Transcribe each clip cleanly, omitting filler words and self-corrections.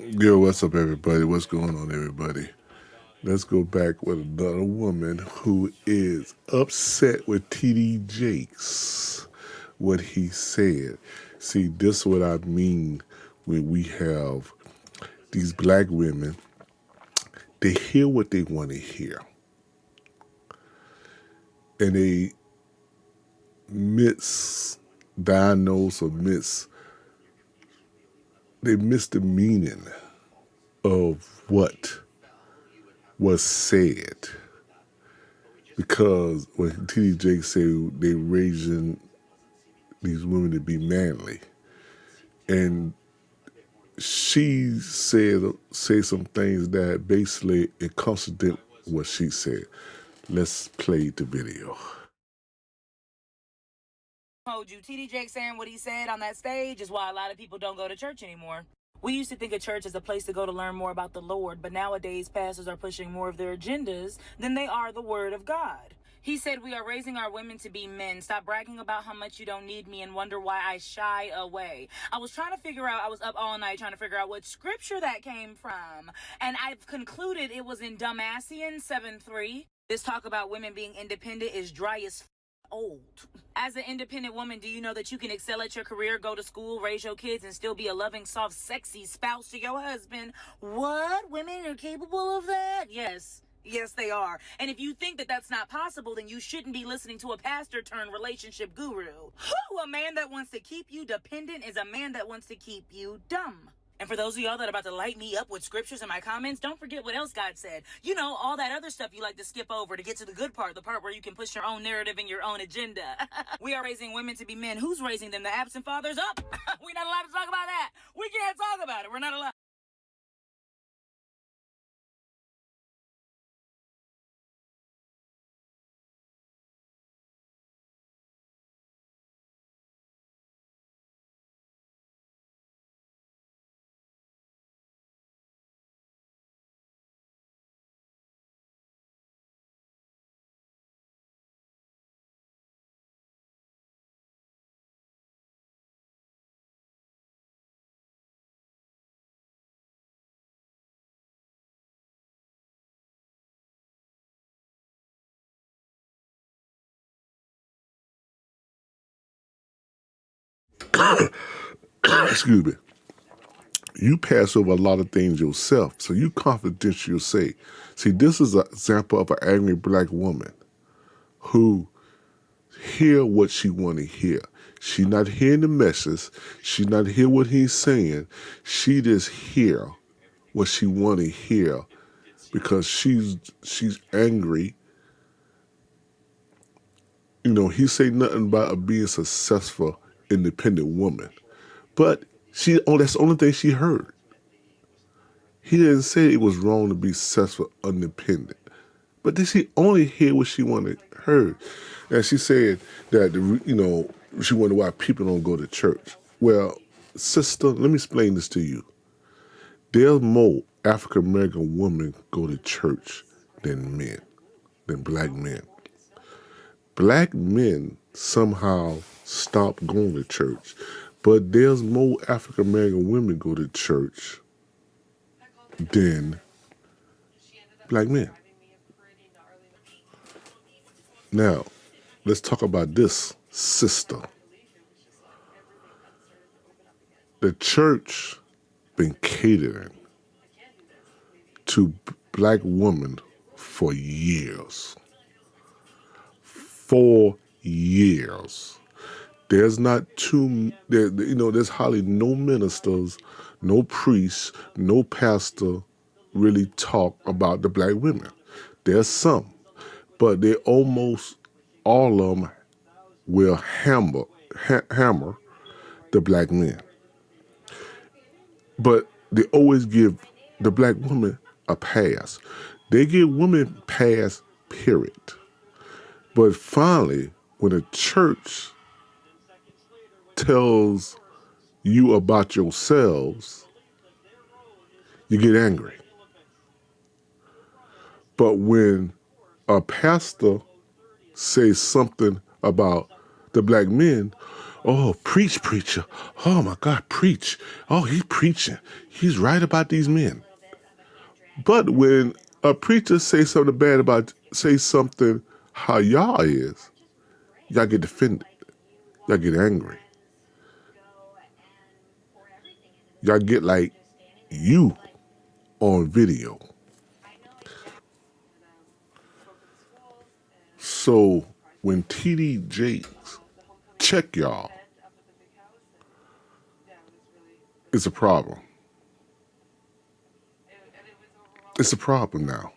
Yo, what's up, everybody? What's going on, everybody? Let's go back with another woman who is upset with TD Jakes, what he said. See, this is what I mean when we have these black women. They hear what they want to hear, and they misdiagnose or they miss the meaning of what was said. Because when T.D. Jakes said they raising these women to be manly, and she say some things that basically it contradict what she said. Let's play the video. Told you, TD Jake saying what he said on that stage is why a lot of people don't go to church anymore. We used to think of church as a place to go to learn more about the Lord, but nowadays pastors are pushing more of their agendas than they are the Word of God. He said we are raising our women to be men. Stop bragging about how much you don't need me and wonder why I shy away. I was up all night trying to figure out what scripture that came from. And I've concluded it was in Damasian 7:3. This talk about women being independent is dry as old. As an independent woman, do you know that you can excel at your career, go to school, raise your kids, and still be a loving, soft, sexy spouse to your husband? What? Women are capable of that? Yes. Yes, they are. And if you think that that's not possible, then you shouldn't be listening to a pastor turned relationship guru. A man that wants to keep you dependent is a man that wants to keep you dumb. And for those of y'all that are about to light me up with scriptures in my comments, don't forget what else God said. You know, all that other stuff you like to skip over to get to the good part, the part where you can push your own narrative and your own agenda. We are raising women to be men. Who's raising them? The absent fathers? Up. We're not allowed to talk about that. We can't talk about it. We're not allowed. Excuse me. You pass over a lot of things yourself, so you confidential say. See, this is an example of an angry black woman who hear what she want to hear. She not hearing the message. She not hear what he's saying. She just hear what she want to hear because she's angry. You know, he say nothing about a being successful, independent woman, but that's the only thing she heard. He didn't say it was wrong to be successful, independent. But did she only hear what she wanted heard? And she said that she wondered why people don't go to church. Well, sister, let me explain this to you. There's more African American women go to church than men, than black men. Black men somehow stop going to church, but there's more African American women go to church than black men. Now, let's talk about this, sister. The church been catering to black women for years. 4 years. There's not there's hardly no ministers, no priests, no pastor really talk about the black women. There's some, but they almost all of them will hammer the black men. But they always give the black woman a pass. They give women pass, period. But finally, when a church tells you about yourselves, you get angry. But when a pastor says something about the black men, Oh, preach, preacher. Oh my God, preach. Oh, he's preaching. He's right about these men. But when a preacher say something bad about, say something how y'all is, y'all get offended. Y'all get angry. Y'all get like you on video. So when TD Jakes check y'all, it's a problem. It's a problem now.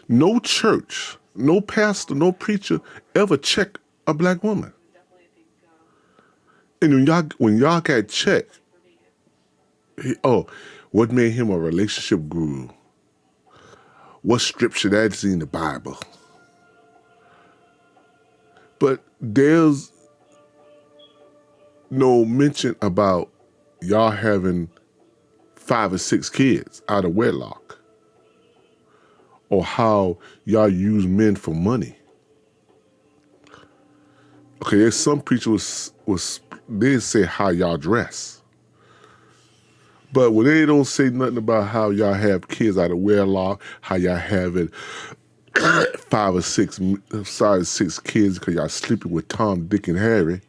No church, no pastor, no preacher ever check a black woman. And when y'all got checked, what made him a relationship guru? What scripture that's in the Bible? But there's no mention about y'all having 5 or 6 kids out of wedlock, or how y'all use men for money. Okay, there's some preachers was they say how y'all dress, but when they don't say nothing about how y'all have kids out of wedlock, how y'all having 5 or 6 kids because y'all sleeping with Tom, Dick, and Harry,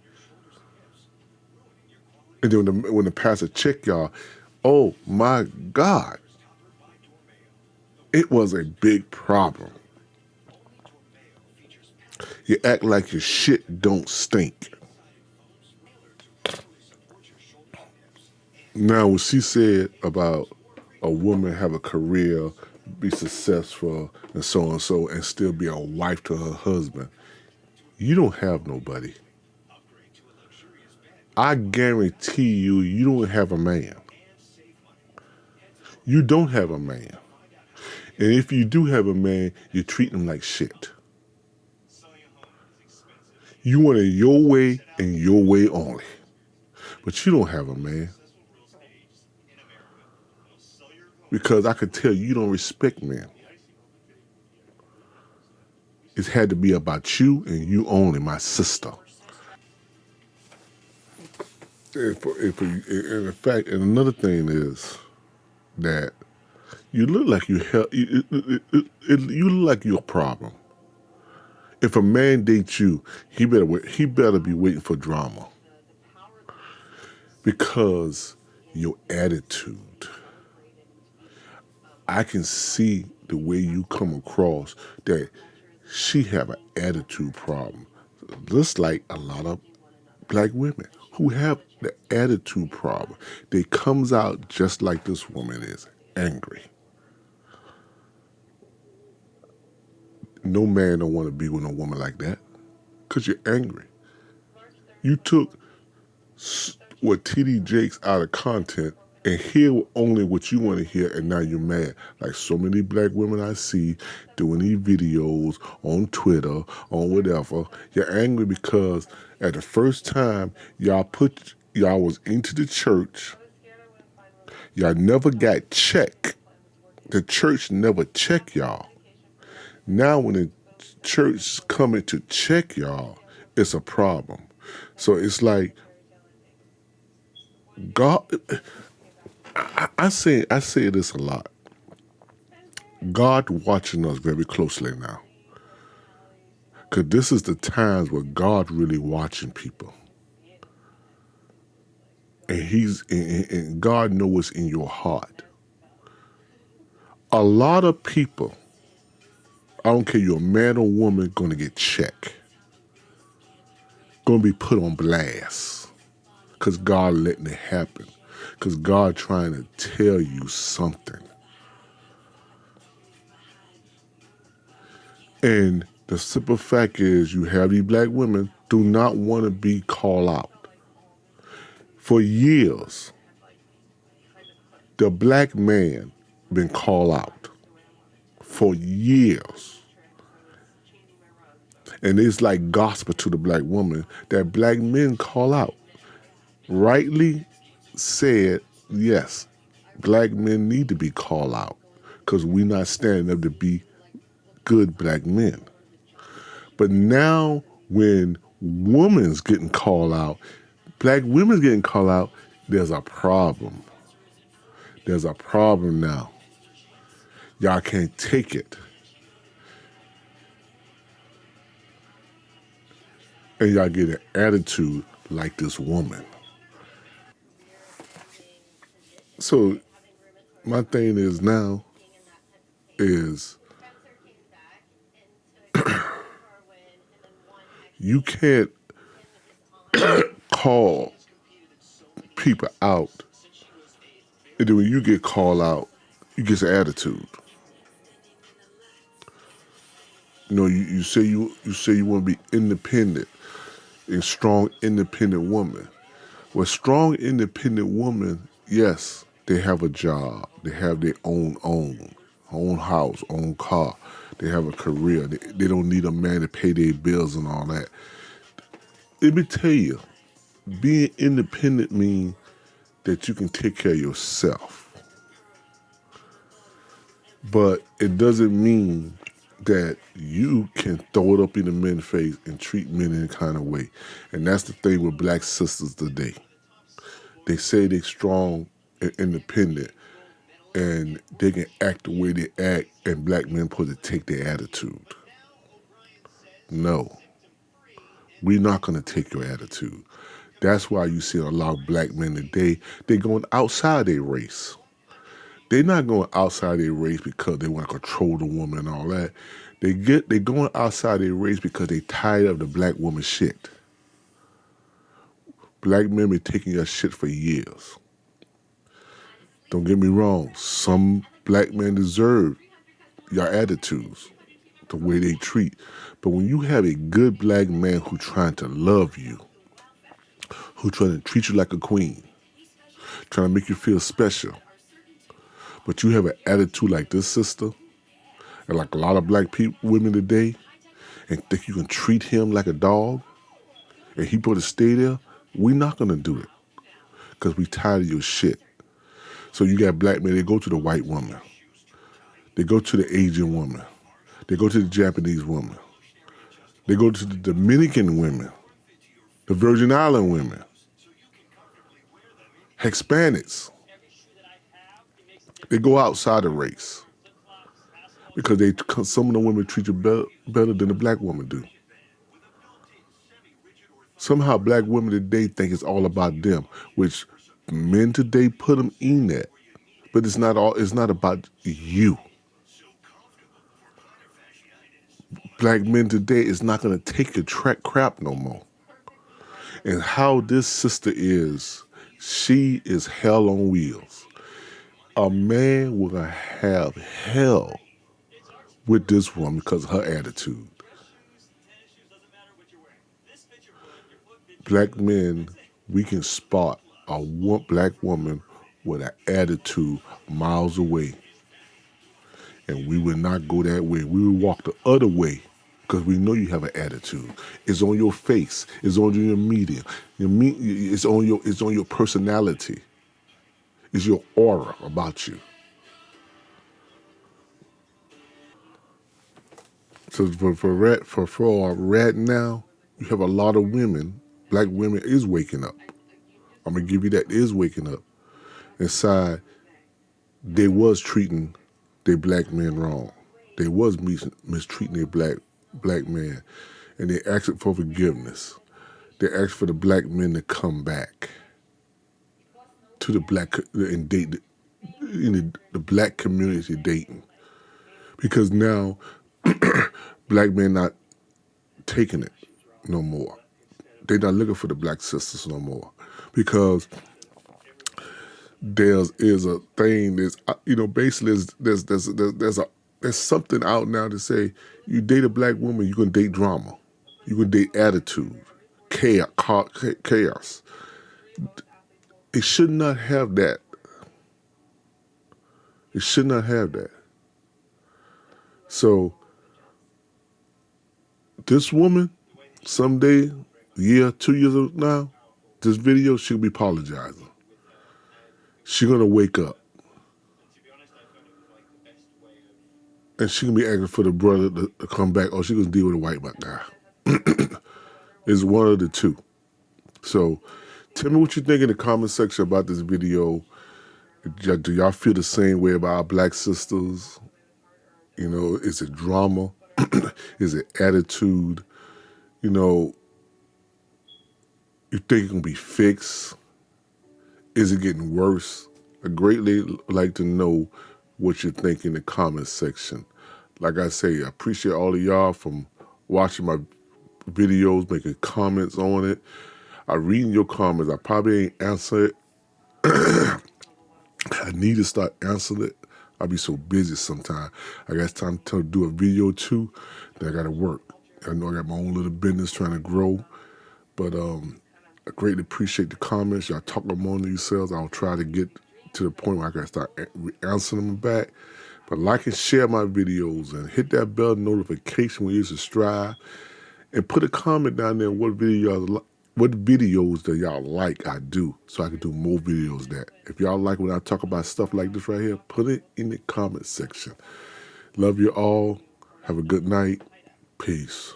and then when the pastor check y'all, oh my God, it was a big problem. You act like your shit don't stink. Now, what she said about a woman have a career, be successful, and so, and still be a wife to her husband, you don't have nobody. I guarantee you, you don't have a man. You don't have a man. And if you do have a man, you treat him like shit. You want it your way and your way only. But you don't have a man. Because I could tell you don't respect men. It's had to be about you and you only, my sister. And in fact, and another thing is that you look like you look like you're a problem. If a man dates you, he better be waiting for drama, because your attitude. I can see the way you come across that she have an attitude problem, just like a lot of black women who have the attitude problem. They comes out just like this woman is, angry. No man don't want to be with a woman like that because you're angry. You took what TD Jakes out of content and hear only what you want to hear, and now you're mad. Like so many black women I see doing these videos on Twitter, on whatever. You're angry because at the first time y'all was into the church, y'all never got checked. The church never checked y'all. Now when the church coming to check y'all, it's a problem. So it's like God. I say this a lot. God watching us very closely now, because this is the times where God really watching people, and and God knows what's in your heart. A lot of people, I don't care you're a man or woman, gonna get checked, gonna be put on blast, because God letting it happen, because God trying to tell you something. And the simple fact is, you have these black women do not want to be called out. For years, the black man been called out. For years. And it's like gospel to the black woman that black men call out. Rightly said, yes, black men need to be called out, because we're not standing up to be good black men. But now When women's getting called out, black women's getting called out, there's a problem. There's a problem now. Y'all can't take it. And y'all get an attitude like this woman. So my thing is now is you can't call people out, and then when you get called out, you get an attitude. You know, you say you want to be independent, a strong independent woman. Well, strong independent woman, yes, they have a job, they have their own house, own car, they have a career. They don't need a man to pay their bills and all that. Let me tell you, being independent means that you can take care of yourself. But it doesn't mean that you can throw it up in the men's face and treat men in a kind of way. And that's the thing with black sisters today. They say they're strong and independent and they can act the way they act and black men supposed to take their attitude. No, we're not going to take your attitude. That's why you see a lot of black men today, they're going outside their race. They're not going outside their race because they want to control the woman and all that. They going outside their race because they tired of the black woman shit. Black men been taking your shit for years. Don't get me wrong. Some black men deserve your attitudes, the way they treat. But when you have a good black man who trying to love you, who trying to treat you like a queen, trying to make you feel special, but you have an attitude like this sister, and like a lot of black people, women today, and think you can treat him like a dog, and he supposed to stay there, we not gonna do it, because we tired of your shit. So you got black men, they go to the white woman, they go to the Asian woman, they go to the Japanese woman, they go to the Dominican women, the Virgin Island women, Hispanics. They go outside the race because some of the women treat you better than the black woman do. Somehow black women today think it's all about them, which men today put them in that. But it's not all. It's not about you. Black men today is not going to take your track crap no more. And how this sister is, she is hell on wheels. A man will have hell with this woman because of her attitude. Black men, we can spot a black woman with an attitude miles away. And we will not go that way. We will walk the other way because we know you have an attitude. It's on your face. It's on your media. It's on your personality. It's your aura about you. So for right now, you have a lot of women. Black women is waking up. I'm gonna give you that, is waking up. Inside, they was treating their black men wrong. They was mistreating their black man, and they asked for forgiveness. They asked for the black men to come back to the black and date the black community dating, because now black men not taking it no more. They're not looking for the black sisters no more because there's a thing basically there's something out now to say you date a black woman, you can date drama, you can date attitude, chaos. It should not have that. It should not have that. So this woman, someday, a year, 2 years now, this video, she'll be apologizing. She's gonna wake up. And she gonna be asking for the brother to come back, or she gonna deal with a white guy. It's one of the two. So tell me what you think in the comment section about this video. Do y'all feel the same way about our black sisters? You know, is it drama? Is it attitude? You know, you think it can be fixed? Is it getting worse? I greatly like to know what you think in the comment section. Like I say, I appreciate all of y'all from watching my videos, making comments on it. I read your comments. I probably ain't answer it. I need to start answering it. I be so busy sometimes. I got time to do a video too. Then I got to work. I know I got my own little business trying to grow. But I greatly appreciate the comments. Y'all talk among yourselves. I'll try to get to the point where I can start answering them back. But like and share my videos and hit that bell notification when you subscribe. And put a comment down there what videos that y'all like I do, so I can do more videos that. If y'all like when I talk about stuff like this right here, put it in the comment section. Love you all. Have a good night. Peace.